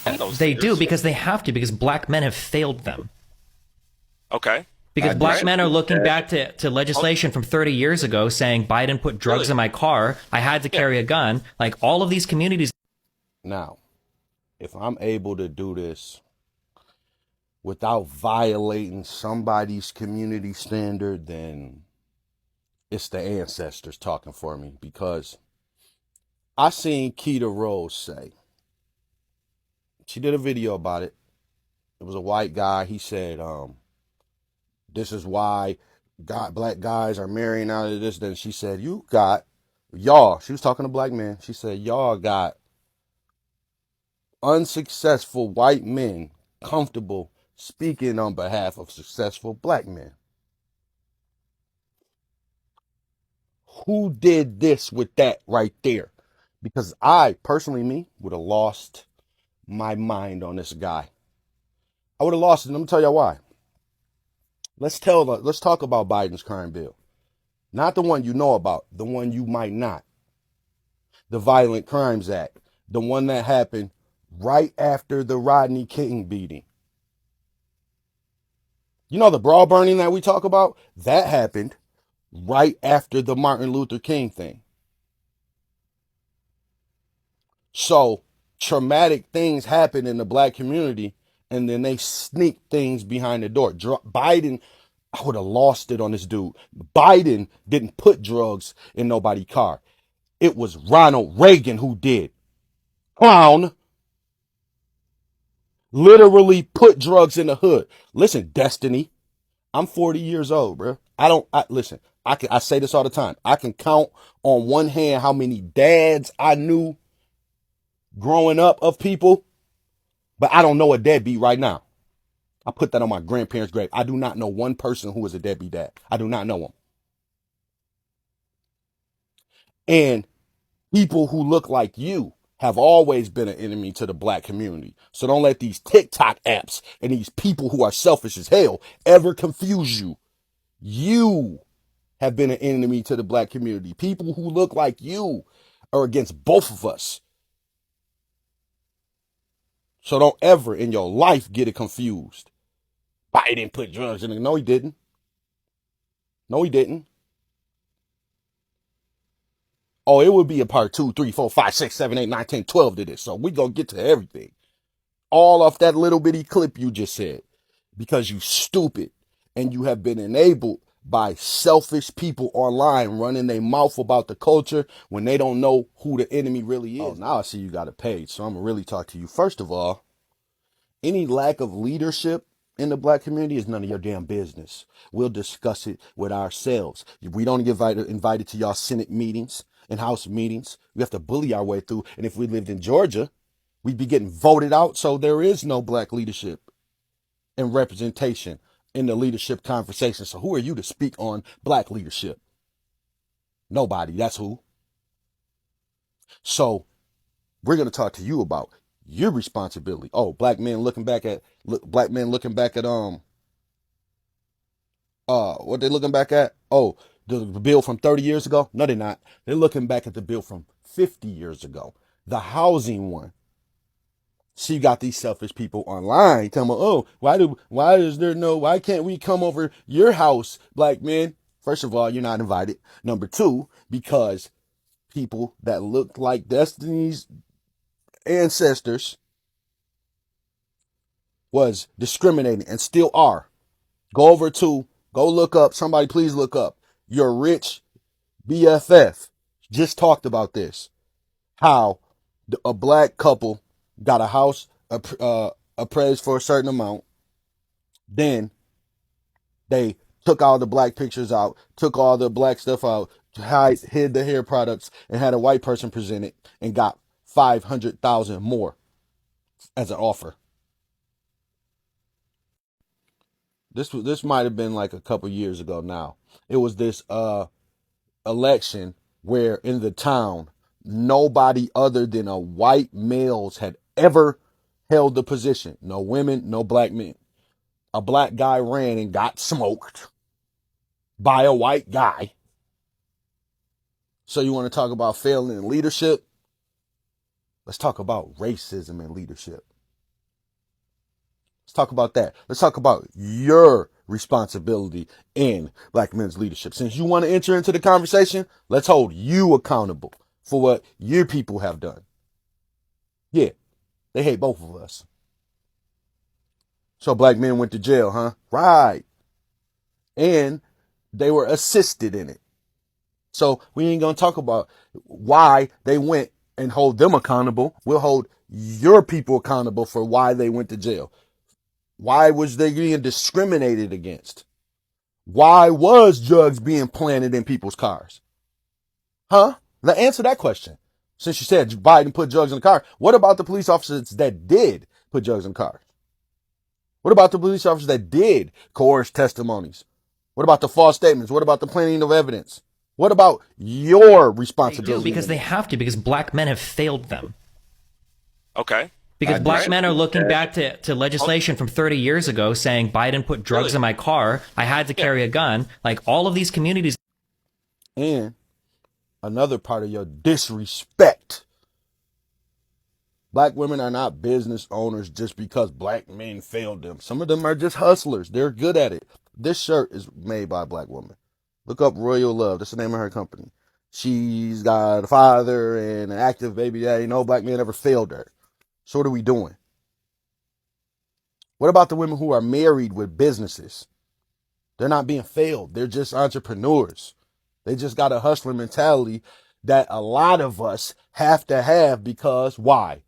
on those They do leaders. because they have to, because black men have failed them. Okay. Because I black men are disagree with looking that. back to Oh, legislation from 30 years ago saying Biden put drugs really? in my car. I had to Yeah. carry a gun. Like all of these communities. Now, if I'm able to do this without violating somebody's community standard, then it's the ancestors talking for me, because I seen Keita Rose say, she did a video about it. It was a white guy. He said, this is why black guys are marrying out of this. Then she said, y'all, she was talking to black men. She said, y'all got unsuccessful white men comfortable speaking on behalf of successful black men. Who did this with that right there? Because I personally, me, would have lost my mind on this guy. I would have lost it. Let me tell y'all why. Let's talk about Biden's crime bill. Not the one you know about, the one you might not. The Violent Crimes Act, the one that happened right after the Rodney King beating. You know the bra burning that we talk about? That happened right after the Martin Luther King thing. So traumatic things happen in the black community, and then they sneak things behind the door. Biden, I would have lost it on this dude. Biden didn't put drugs in nobody's car. It was Ronald Reagan who did. Clown. Literally put drugs in the hood. Listen, Destiny, I'm 40 years old, bro. Listen, I say this all the time. I can count on one hand how many dads I knew growing up of people, but I don't know a deadbeat right now. I put that on my grandparents' grave. I do not know one person who is a deadbeat dad. I do not know them. And people who look like you have always been an enemy to the black community. So don't let these TikTok apps and these people who are selfish as hell ever confuse you. You have been an enemy to the black community. People who look like you are against both of us. So don't ever in your life get it confused. Biden put drugs in it. No, he didn't. No, he didn't. Oh, it would be a part 2, 3, 4, 5, 6, 7, 8, 9, 10, 12 to this. So we gonna get to everything. All off that little bitty clip you just said. Because you stupid. And you have been enabled by selfish people online running their mouth about the culture when they don't know who the enemy really is. Oh, now I see you got a page, so I'm gonna really talk to you. First of all, any lack of leadership in the black community is none of your damn business. We'll discuss it with ourselves. We don't get invited to y'all Senate meetings and House meetings. We have to bully our way through. And if we lived in Georgia, we'd be getting voted out. So there is no black leadership and representation in the leadership conversation. So who are you to speak on black leadership? Nobody. That's who. So we're going to talk to you about your responsibility. Oh, black men looking back at what they looking back at? Oh, the bill from 30 years ago? No, they're not. They're looking back at the bill from 50 years ago. The housing one. So you got these selfish people online telling me, oh, why can't we come over your house, black men? First of all, you're not invited. Number two, because people that look like Destiny's ancestors was discriminating and still are. Go look up, somebody please look up. Your rich BFF just talked about this. How a black couple got a house appraised for a certain amount. Then they took all the black pictures out, took all the black stuff out, hid the hair products, and had a white person present it and got 500,000 more as an offer. This might have been like a couple years ago now. It was this election where in the town nobody other than a white males had ever held the position. No women, no black men. A black guy ran and got smoked by a white guy. So you want to talk about failing in leadership? Let's talk about racism and leadership. Let's talk about that. Let's talk about your responsibility in black men's leadership. Since you want to enter into the conversation, let's hold you accountable for what your people have done. Yeah, they hate both of us. So black men went to jail, huh? Right. And they were assisted in it. So we ain't going to talk about why they went and hold them accountable. We'll hold your people accountable for why they went to jail. Why was they being discriminated against? Why was drugs being planted in people's cars? Huh? Now answer that question. Since you said Biden put drugs in the car, what about the police officers that did put drugs in cars? What about the police officers that did coerce testimonies? What about the false statements? What about the planting of evidence? What about your They responsibility? do because they have to, because black men have failed them. Okay. Because black Right. men are looking back to legislation from 30 years ago saying Biden put drugs Really? in my car. I had to carry a gun. Like all of these communities. And another part of your disrespect. Black women are not business owners just because black men failed them. Some of them are just hustlers. They're good at it. This shirt is made by a black woman. Look up Royal Love. That's the name of her company. She's got a father and an active baby daddy. No black man ever failed her. So what are we doing? What about the women who are married with businesses? They're not being failed. They're just entrepreneurs. They just got a hustler mentality that a lot of us have to have because why?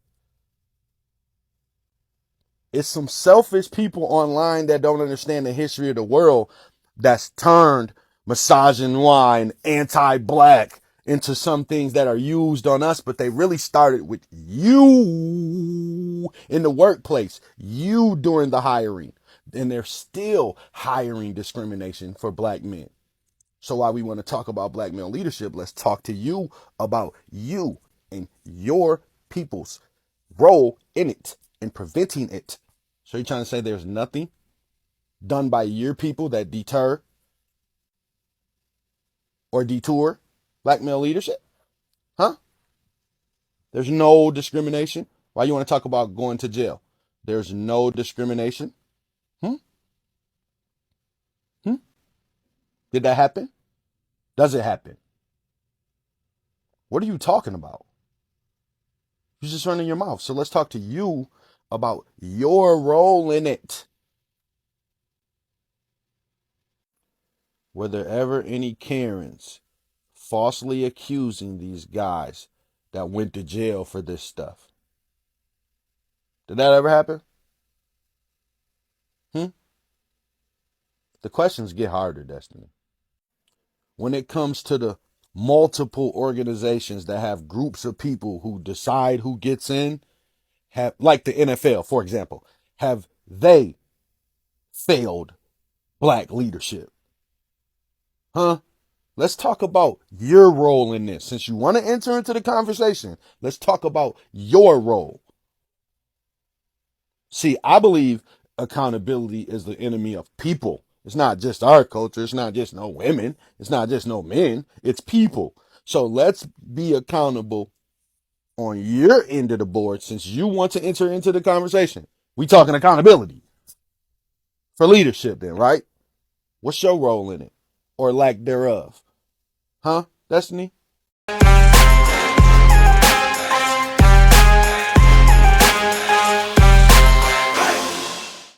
It's some selfish people online that don't understand the history of the world that's turned misogynoir and anti-black into some things that are used on us, but they really started with you in the workplace, you doing the hiring, and they're still hiring discrimination for black men. So while we want to talk about black male leadership, let's talk to you about you and your people's role in it and preventing it. So you're trying to say there's nothing done by your people that deter or detour black male leadership? Huh? There's no discrimination. Why you want to talk about going to jail? There's no discrimination. Hmm? Hmm? Did that happen? Does it happen? What are you talking about? You're just running your mouth. So let's talk to you about your role in it. Were there ever any Karens falsely accusing these guys that went to jail for this stuff? Did that ever happen? The questions get harder, Destiny. When it comes to the multiple organizations that have groups of people who decide who gets in, have like the NFL, for example, have they failed black leadership? Huh? Let's talk about your role in this. Since you want to enter into the conversation, let's talk about your role. See, I believe accountability is the enemy of people. It's not just our culture. It's not just no women. It's not just no men. It's people. So let's be accountable on your end of the board since you want to enter into the conversation. We talking accountability for leadership then, right? What's your role in it or lack thereof? Huh, Destiny?